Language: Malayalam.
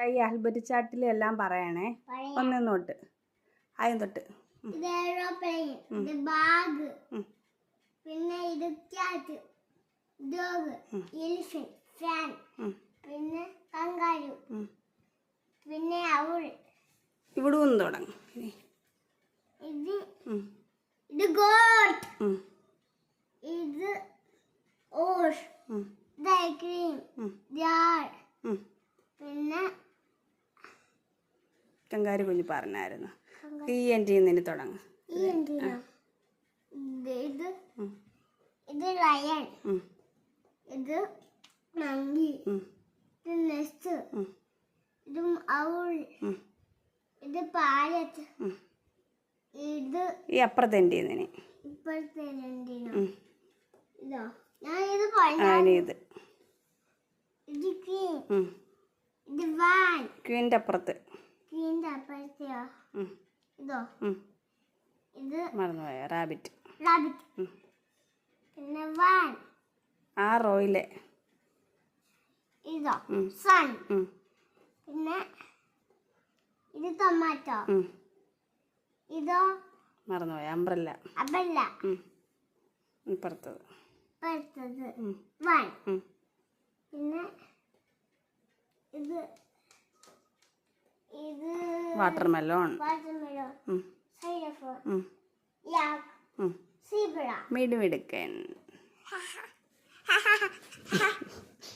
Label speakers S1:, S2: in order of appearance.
S1: കൈ ആൽബർട്ട് ചാർട്ടിലെല്ലാം പറയണേ. ഒന്നൊട്ട് ആദ്യം തൊട്ട്.
S2: ഇത് എയ്റോപ്ലെയിൻ, ഇത് ബാഗ്, പിന്നെ ഇത് ക്യാറ്റ്, ഡോഗ്, എലിഫന്റ്, ഫാൻ, പിന്നെ കങ്കാരു, പിന്നെ ഔൾ.
S1: ഇവിടെ ഒന്ന് തുടങ്ങും.
S2: ഇത് ഗോട്ട്, ഇത് ഓഷ്, ക്രീം, ജാർ, പിന്നെ
S1: കങ്കാരു കുഞ്ഞ് പറഞ്ഞായിരുന്നു. ഈ എൻഡിൽ തുടങ്ങും.
S2: ഇത് ലയൺ, ഇത് മങ്കി, ഇത് നെസ്റ്റ്, ഇത് ഔൾ, ഇത് പാരറ്റ്, ഇത്
S1: ഈ അപ്പുറത്തെ എൻഡിൽ
S2: ഇപ്പോഴത്തെ ഇതോ ഞാൻ ഇത് പറഞ്ഞു.
S1: ഇത്
S2: ക്വീൻ, ഇത് വാൻ,
S1: ക്വീൻ്റെ അപ്പുറത്ത്
S2: അപ്പുറത്തെയോ ഇതോ ഇത്
S1: മറന്നുപോയ റാബിറ്റ്,
S2: പിന്നെ വാൻ
S1: ആ റോയിലെ
S2: ഇതോ സൺ, പിന്നെ ഇത് ടൊമാറ്റോ, ഇതോ
S1: മറന്നുപോയ അംബ്രല്ല. ഇപ്പുറത്തത്
S2: വൺ, പിന്നെ ഇത്
S1: വാട്ടർമെലോൺ,
S2: സീബ്ര,
S1: മിടുമിടുക്കൻ.